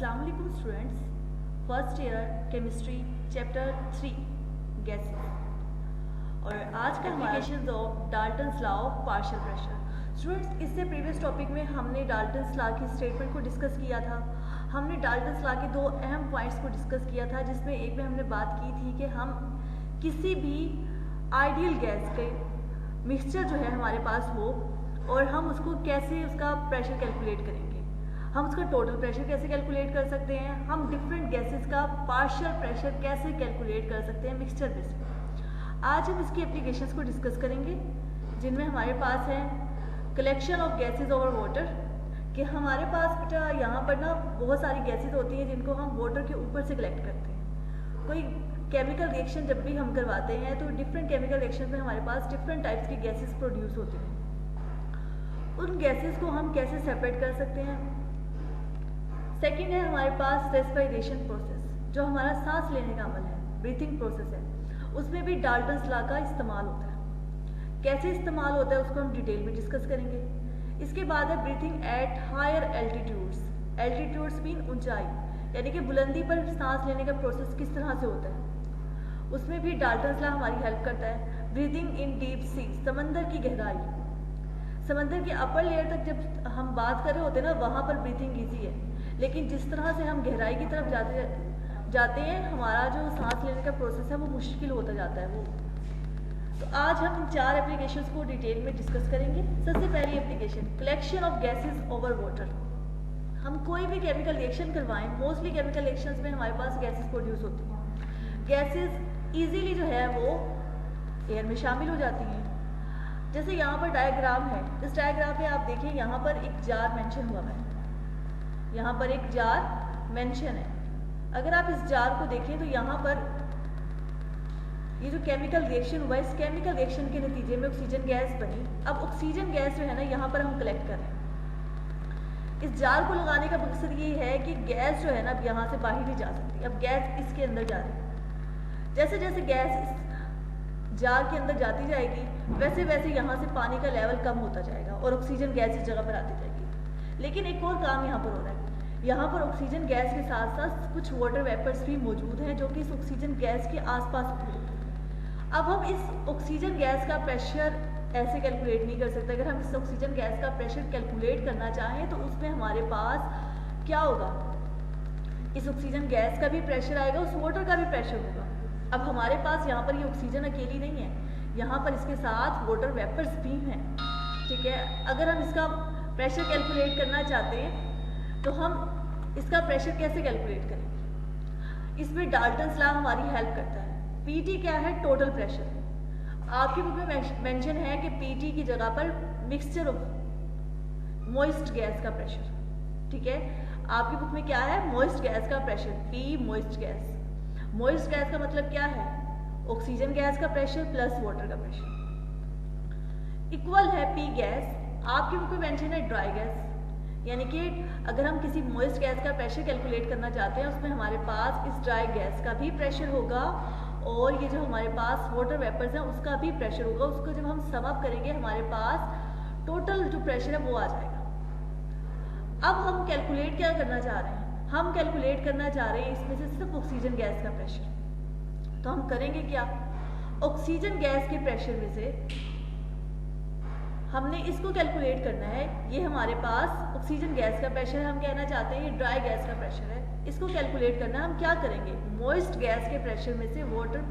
अस्सलाम वालेकुम students, first year chemistry chapter 3 gases. और आज का applications of Dalton's law of partial pressure. Students, इससे प्रीवियस टॉपिक में हमने डाल्टन्स लॉ की स्टेटमेंट को डिस्कस किया था। हमने डाल्टन्स लॉ के दो अहम पॉइंट्स को डिस्कस किया था, जिसमें एक में हमने बात की थी कि हम किसी भी आइडियल गैस के मिक्सचर जो है हमारे पास हो और हम उसको कैसे उसका प्रेशर कैलकुलेट करेंगे, हम उसका टोटल प्रेशर कैसे कैलकुलेट कर सकते हैं, हम डिफरेंट गैसेस का पार्शियल प्रेशर कैसे कैलकुलेट कर सकते हैं मिक्सचर बेस पे। आज हम इसकी एप्लीकेशंस को डिस्कस करेंगे, जिनमें हमारे पास है collection of gases over water, कि हमारे पास बेटा यहाँ पर ना बहुत सारी गैसेस होती हैं जिनको हम वाटर के ऊपर से कलेक्ट करते हैं। कोई केमिकल रिएक्शन जब भी हम करवाते हैं तो डिफरेंट केमिकल रिएक्शन में हमारे पास डिफरेंट टाइप्स की गैसेस प्रोड्यूस होती हैं। उन गैसेस को हम कैसे सेपरेट कर सकते हैं। सेकेंड है हमारे पास रेस्पिरेशन प्रोसेस, जो हमारा सांस लेने का अमल है, ब्रीथिंग प्रोसेस है, उसमें भी डाल्टन्स लॉ का इस्तेमाल होता है। कैसे इस्तेमाल होता है उसको हम डिटेल में डिस्कस करेंगे। इसके बाद है breathing at higher altitudes. Altitudes mean ऊंचाई, यानी कि बुलंदी पर सांस लेने का प्रोसेस किस तरह से होता है, उसमें भी डाल्टन्स लॉ हमारी हेल्प करता है। ब्रीथिंग इन डीप सी, समंदर की गहराई, समंदर के अपर लेयर तक जब हम बात कर रहे होते हैं ना, वहाँ पर ब्रीथिंग ईजी है, लेकिन जिस तरह से हम गहराई की तरफ जाते हैं हमारा जो सांस लेने का प्रोसेस है वो मुश्किल होता जाता है वो। तो आज हम इन चार एप्लीकेशंस को डिटेल में डिस्कस करेंगे। सबसे पहली application, collection of gases over water. हम कोई भी केमिकल रिएक्शन करवाएं, मोस्टली केमिकल रिएक्शंस में हमारे पास गैसेस प्रोड्यूस होती हैं। गैसेस इजीली जो है वो एयर में शामिल हो जाती हैं। जैसे यहाँ पर डायग्राम है, इस डायग्राम में आप देखिए यहाँ पर एक जार मेंशन हुआ है, यहाँ पर एक जार मेंशन है। अगर आप इस जार को देखें तो यहाँ पर ये जो केमिकल रिएक्शन हुआ है, इस केमिकल रिएक्शन के नतीजे में ऑक्सीजन गैस बनी। अब ऑक्सीजन गैस जो है ना यहाँ पर हम कलेक्ट कर रहे हैं। इस जार को लगाने का मकसद ये है कि गैस जो है ना अब यहाँ से बाहर नहीं जा सकती, अब गैस इसके अंदर जा रही है। जैसे जैसे गैस इस जार के अंदर जाती जाएगी वैसे वैसे यहाँ से पानी का लेवल कम होता जाएगा और ऑक्सीजन गैस इस जगह पर आती जाएगी। लेकिन एक और काम यहाँ पर हो रहा है, यहाँ पर ऑक्सीजन गैस के साथ साथ कुछ वाटर वेपर्स भी मौजूद हैं जो कि इस ऑक्सीजन गैस के आसपास मौजूद हैं। अब हम इस ऑक्सीजन गैस का प्रेशर ऐसे कैलकुलेट नहीं कर सकते। अगर हम इस ऑक्सीजन गैस का प्रेशर कैलकुलेट करना चाहें तो उसमें हमारे पास क्या होगा, इस ऑक्सीजन गैस का भी प्रेशर आएगा, उस वाटर का भी प्रेशर होगा। अब हमारे पास यहाँ पर ये ऑक्सीजन अकेली नहीं है, यहाँ पर इसके साथ वाटर वेपर्स भी हैं, ठीक है। अगर हम इसका प्रेशर कैलकुलेट करना चाहते हैं तो हम इसका प्रेशर कैसे कैलकुलेट करेंगे, इसमें डाल्टन्स लॉ हमारी हेल्प करता है। पीटी क्या है, टोटल प्रेशर। आपकी बुक में मेंशन है कि पीटी की जगह पर मिक्सचर ऑफ मॉइस्ट गैस का प्रेशर, ठीक है। आपकी बुक में क्या है, मॉइस्ट गैस का pressure, P moist gas. Moist gas का मतलब क्या है, ऑक्सीजन गैस का प्रेशर प्लस वाटर का प्रेशर इक्वल है पी गैस। आपकी बुक में मेंशन है ड्राई गैस, यानी कि अगर हम किसी मॉइस्ट गैस का प्रेशर कैलकुलेट करना चाहते हैं उसमें हमारे पास इस ड्राई गैस का भी प्रेशर होगा और ये जो हमारे पास वाटर वेपर्स हैं उसका भी प्रेशर होगा। उसको जब हम सम अप करेंगे हमारे पास टोटल जो प्रेशर है वो आ जाएगा। अब हम कैलकुलेट क्या करना चाह रहे हैं, हम कैलकुलेट करना चाह रहे हैं इसमें से सिर्फ ऑक्सीजन गैस का प्रेशर। तो हम करेंगे क्या, ऑक्सीजन गैस के प्रेशर में से हमने इसको कैलकुलेट करना है। ये हमारे पास ऑक्सीजन गैस का प्रेशर है, हम कहना चाहते हैं ये ड्राई गैस का प्रेशर है, इसको कैलकुलेट करना है। हम क्या करेंगे, मॉइस्ट गैस के प्रेशर में से वाटर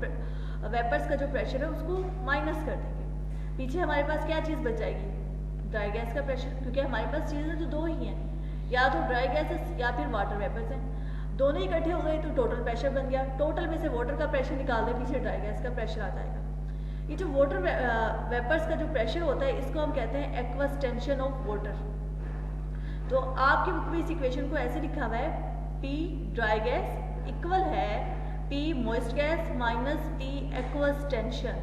वेपर्स का जो प्रेशर है उसको माइनस कर देंगे। पीछे हमारे पास क्या चीज़ बच जाएगी, ड्राई गैस का प्रेशर, क्योंकि हमारे पास चीज़ें तो दो ही हैं, या तो ड्राई गैसेस या फिर वाटर वेपर्स हैं। दोनों इकट्ठे हो गए तो टोटल प्रेशर बन गया। टोटल में से वाटर का प्रेशर निकाल दें, पीछे ड्राई गैस का प्रेशर आ जाएगा। ये जो वाटर वेपर्स का जो प्रेशर होता है इसको हम कहते हैं एक्वस टेंशन ऑफ वाटर। तो आपकी बुक में इस इक्वेशन को ऐसे लिखा हुआ है, पी ड्राई गैस इक्वल है P moist gas minus P aqueous tension,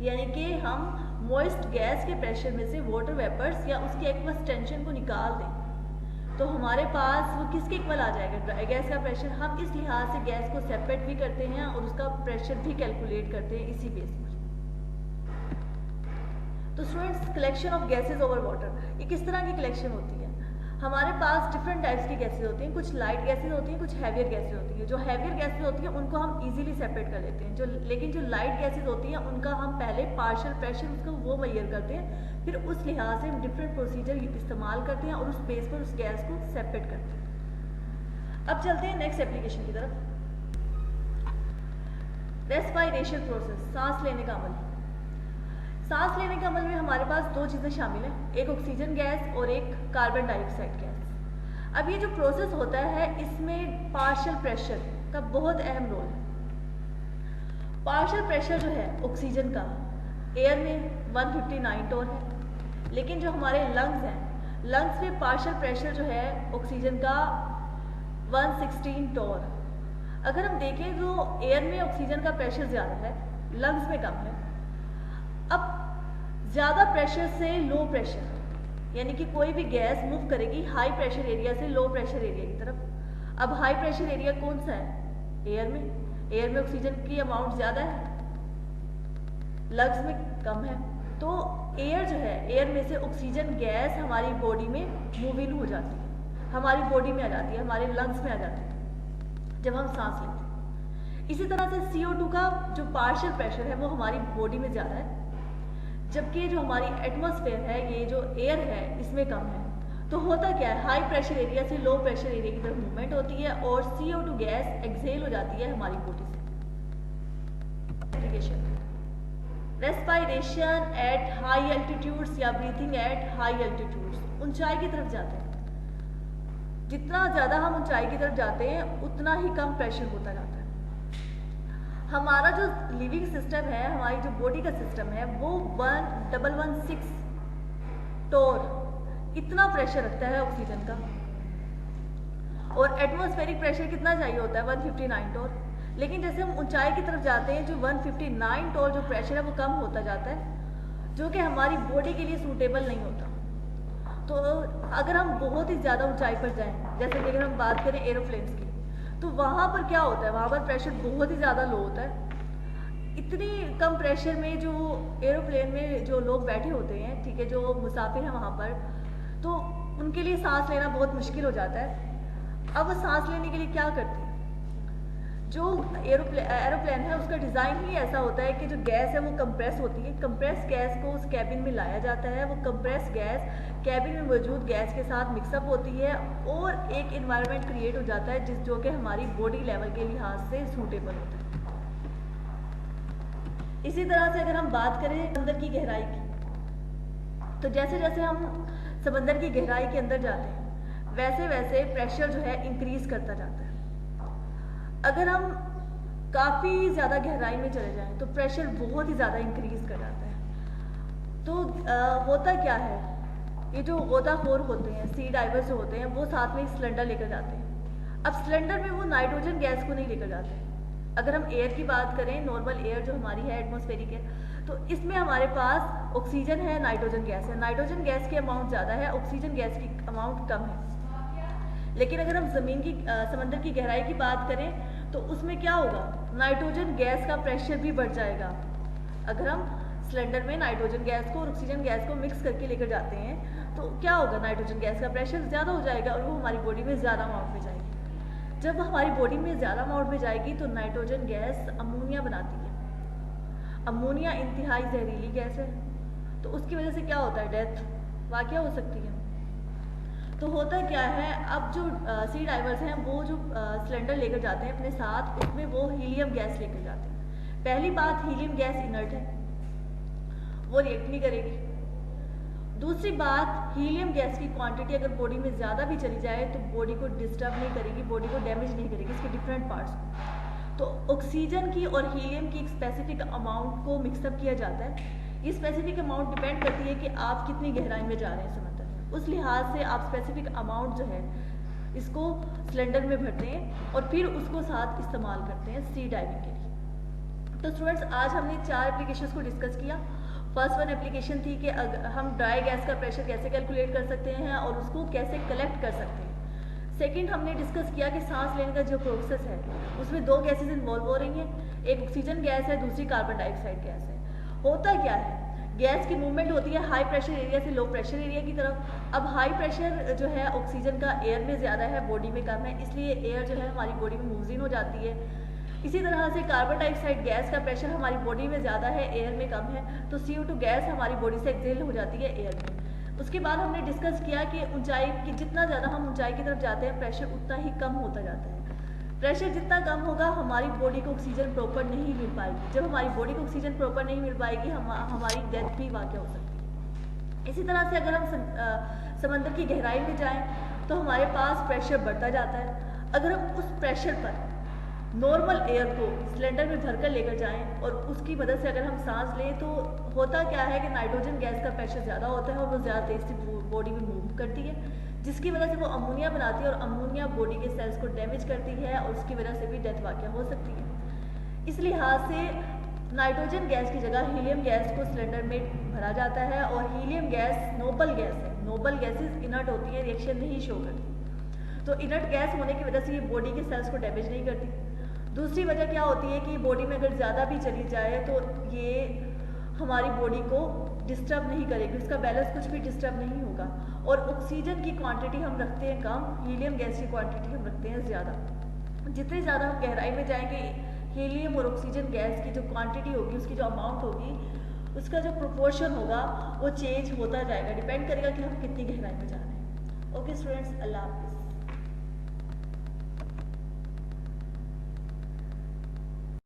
यानी कि हम मॉइस्ट गैस के प्रेशर में से वाटर वेपर्स या उसकी एक्वस टेंशन को निकाल दें तो हमारे पास वो किसके इक्वल आ जाएगा, ड्राई गैस का प्रेशर। हम इस लिहाज से गैस को सेपरेट भी करते हैं और उसका प्रेशर भी कैलकुलेट करते हैं इसी बेस पर। तो students, collection of gases over water ये किस तरह की कलेक्शन होती है। हमारे पास डिफरेंट टाइप्स की गैसेज होती हैं, कुछ लाइट गैसेज होती हैं, कुछ हैवियर गैसेज होती हैं। जो हैवियर गैसेज होती हैं उनको हम इजीली सेपरेट कर लेते हैं, लेकिन जो लाइट गैसेज होती हैं उनका हम पहले पार्शियल प्रेशर उसका वो मेजर करते हैं, फिर उस लिहाज से हम डिफरेंट प्रोसीजर इस्तेमाल करते हैं और उस बेस पर उस गैस को सेपरेट करते हैं। अब चलते हैं नेक्स्ट एप्लीकेशन की तरफ। रेस्पिरेशन प्रोसेस, सांस लेने का अमल। सांस लेने के अमल में हमारे पास दो चीज़ें शामिल हैं, एक ऑक्सीजन गैस और एक कार्बन डाइऑक्साइड गैस। अब ये जो प्रोसेस होता है इसमें पार्शियल प्रेशर का बहुत अहम रोल है। पार्शियल प्रेशर जो है ऑक्सीजन का एयर में 159 टोर है, लेकिन जो हमारे लंग्स हैं, लंग्स में पार्शियल प्रेशर जो है ऑक्सीजन का 116 टोर। अगर हम देखें तो एयर में ऑक्सीजन का प्रेशर ज़्यादा है, लंग्स में कम है। अब ज़्यादा प्रेशर से लो प्रेशर, यानी कि कोई भी गैस मूव करेगी हाई प्रेशर एरिया से लो प्रेशर एरिया की तरफ। अब हाई प्रेशर एरिया कौन सा है? एयर में। एयर में ऑक्सीजन की अमाउंट ज़्यादा है, लंग्स में कम है, तो एयर जो है, एयर में से ऑक्सीजन गैस हमारी बॉडी में मूव इन हो जाती है, हमारी बॉडी में आ जाती है, हमारे लंग्स में आ जाती है जब हम सांस लेते हैं। इसी तरह से CO2 का जो पार्शियल प्रेशर है वो हमारी बॉडी में ज़्यादा है, जबकि जो हमारी एटमॉस्फेयर है, ये जो एयर है, इसमें कम है। तो होता क्या है, हाई प्रेशर एरिया से लो प्रेशर एरिया की तरफ मूवमेंट होती है और CO2 गैस एक्सहेल हो जाती है हमारी बॉडी से। Application, respiration at high altitudes या ब्रीथिंग एट हाई एल्टीट्यूड्स। ऊंचाई की तरफ जाते हैं, जितना ज़्यादा हम ऊंचाई की तरफ जाते हैं उतना ही कम प्रेशर होता जाता है। हमारा जो लिविंग सिस्टम है, हमारी जो बॉडी का सिस्टम है, वो 1116 टोर इतना प्रेशर रखता है ऑक्सीजन का, और एटमॉस्फेरिक प्रेशर कितना चाहिए होता है? 159 टोर। लेकिन जैसे हम ऊंचाई की तरफ जाते हैं, जो 159 टोर जो प्रेशर है वो कम होता जाता है, जो कि हमारी बॉडी के लिए सूटेबल नहीं होता। तो अगर हम बहुत ही ज़्यादा ऊंचाई पर जाएं, जैसे कि अगर हम बात करें एरोप्लेन्स की, तो वहाँ पर क्या होता है, वहाँ पर प्रेशर बहुत ही ज़्यादा लो होता है। इतनी कम प्रेशर में जो एरोप्लेन में जो लोग बैठे होते हैं, ठीक है, जो मुसाफिर हैं वहाँ पर, तो उनके लिए सांस लेना बहुत मुश्किल हो जाता है। अब वो सांस लेने के लिए क्या करते हैं? जो एरोप्लेन है उसका डिज़ाइन ही ऐसा होता है कि जो गैस है वो कंप्रेस होती है, कंप्रेस गैस को उस कैबिन में लाया जाता है, वो कंप्रेस गैस कैबिन में मौजूद गैस के साथ मिक्सअप होती है और एक इन्वायरमेंट क्रिएट हो जाता है जो कि हमारी बॉडी लेवल के लिहाज से सूटेबल होता है। इसी तरह से अगर हम बात करें समंदर की गहराई की, तो जैसे जैसे हम समंदर की गहराई के अंदर जाते हैं वैसे वैसे प्रेशर जो है इंक्रीज करता जाता है। अगर हम काफ़ी ज़्यादा गहराई में चले जाएं तो प्रेशर बहुत ही ज़्यादा इंक्रीज कर जाता है। तो होता क्या है, ये जो गोताखोर होते हैं, सी डाइवर्स जो होते हैं, वो साथ में सिलेंडर लेकर जाते हैं। अब सिलेंडर में वो नाइट्रोजन गैस को नहीं लेकर जाते। अगर हम एयर की बात करें, नॉर्मल एयर जो हमारी है, एटमॉस्फेरिक है, तो इसमें हमारे पास ऑक्सीजन है, नाइट्रोजन गैस है। नाइट्रोजन गैस की अमाउंट ज़्यादा है, ऑक्सीजन गैस की अमाउंट कम है। लेकिन अगर हम ज़मीन की समंदर की गहराई की बात करें तो उसमें क्या होगा, नाइट्रोजन गैस का प्रेशर भी बढ़ जाएगा। अगर हम सिलेंडर में नाइट्रोजन गैस को और ऑक्सीजन गैस को मिक्स करके लेकर जाते हैं तो क्या होगा, नाइट्रोजन गैस का प्रेशर ज़्यादा हो जाएगा और वो हमारी बॉडी में ज़्यादा अमाउंट में जाएगी। जब हमारी बॉडी में ज़्यादा अमाउंट में जाएगी तो नाइट्रोजन गैस अमोनिया बनाती है। अमोनिया इंतहाई जहरीली गैस है, तो उसकी वजह से क्या होता है, डेथ वाक़या हो सकती है। तो होता क्या है, अब जो सी डाइवर्स हैं वो जो सिलेंडर लेकर जाते हैं अपने साथ, उसमें वो हीलियम गैस लेकर जाते हैं। पहली बात, हीलियम गैस इनर्ट है, वो रिएक्ट नहीं करेगी। दूसरी बात, हीलियम गैस की क्वांटिटी अगर बॉडी में ज़्यादा भी चली जाए तो बॉडी को डिस्टर्ब नहीं करेगी, बॉडी को डैमेज नहीं करेगी, इसके डिफरेंट पार्ट्स को। तो ऑक्सीजन की और हीलियम की एक स्पेसिफिक अमाउंट को मिक्सअप किया जाता है। ये स्पेसिफिक अमाउंट डिपेंड करती है कि आप कितनी गहराई में जा रहे हैं समंदर में, उस लिहाज से आप स्पेसिफिक अमाउंट जो है इसको सिलेंडर में भरते हैं और फिर उसको साथ इस्तेमाल करते हैं सी डाइविंग के लिए। तो स्टूडेंट्स, आज हमने 4 एप्लीकेशंस को डिस्कस किया। फर्स्ट वन एप्लीकेशन थी कि हम ड्राई गैस का प्रेशर कैसे कैलकुलेट कर सकते हैं और उसको कैसे कलेक्ट कर सकते हैं। सेकंड, हमने डिस्कस किया कि सांस लेने का जो प्रोसेस है उसमें 2 गैसेज इन्वॉल्व हो रही हैं, एक ऑक्सीजन गैस है, दूसरी कार्बन डाइऑक्साइड गैस है। होता क्या है गैस की मूवमेंट होती है हाई प्रेशर एरिया से लो प्रेशर एरिया की तरफ। अब हाई प्रेशर जो है ऑक्सीजन का एयर में ज़्यादा है, बॉडी में कम है, इसलिए एयर जो है हमारी बॉडी में मूव इन हो जाती है। इसी तरह से कार्बन डाइऑक्साइड गैस का प्रेशर हमारी बॉडी में ज़्यादा है, एयर में कम है, तो CO2 गैस हमारी बॉडी से एक्सहेल हो जाती है एयर में। उसके बाद हमने डिस्कस किया कि ऊंचाई की जितना ज़्यादा हम ऊंचाई की तरफ जाते हैं प्रेशर उतना ही कम होता जाता है। प्रेशर जितना कम होगा हमारी बॉडी को ऑक्सीजन प्रॉपर नहीं मिल पाएगी। जब हमारी बॉडी को ऑक्सीजन प्रॉपर नहीं मिल पाएगी हमारी डेथ भी वाक़ हो सकती है। इसी तरह से अगर हम समंदर की गहराई में जाएं तो हमारे पास प्रेशर बढ़ता जाता है। अगर हम उस प्रेशर पर नॉर्मल एयर को सिलेंडर में भरकर लेकर जाएं और उसकी मदद से अगर हम सांस लें तो होता क्या है कि नाइट्रोजन गैस का प्रेशर ज़्यादा होता है और वो ज़्यादा तेज़ से बॉडी में मूव करती है, जिसकी वजह से वो अमोनिया बनाती है और अमोनिया बॉडी के सेल्स को डैमेज करती है और उसकी वजह से भी डेथ वाक़या हो सकती है। इस लिहाज से नाइट्रोजन गैस की जगह हीलियम गैस को सिलेंडर में भरा जाता है और हीलियम गैस नोबल गैस है। नोबल गैसेज इनर्ट होती है, रिएक्शन नहीं शो करती, तो इनर्ट गैस होने की वजह से ये बॉडी के सेल्स को डैमेज नहीं करती। दूसरी वजह क्या होती है कि बॉडी में अगर ज़्यादा भी चली जाए तो ये हमारी बॉडी को डिस्टर्ब नहीं करेगी, उसका बैलेंस कुछ भी डिस्टर्ब नहीं होगा। और ऑक्सीजन की क्वांटिटी हम रखते हैं कम, हीलियम गैस की क्वांटिटी हम रखते हैं ज़्यादा। जितने ज़्यादा हम गहराई में जाएंगे हीलियम और ऑक्सीजन गैस की जो क्वांटिटी होगी, उसकी जो अमाउंट होगी, उसका जो प्रोपोर्शन होगा वो चेंज होता जाएगा, डिपेंड करेगा कि हम कितनी गहराई में जा रहे हैं। ओके स्टूडेंट्स, अल्लाह हाफिज़।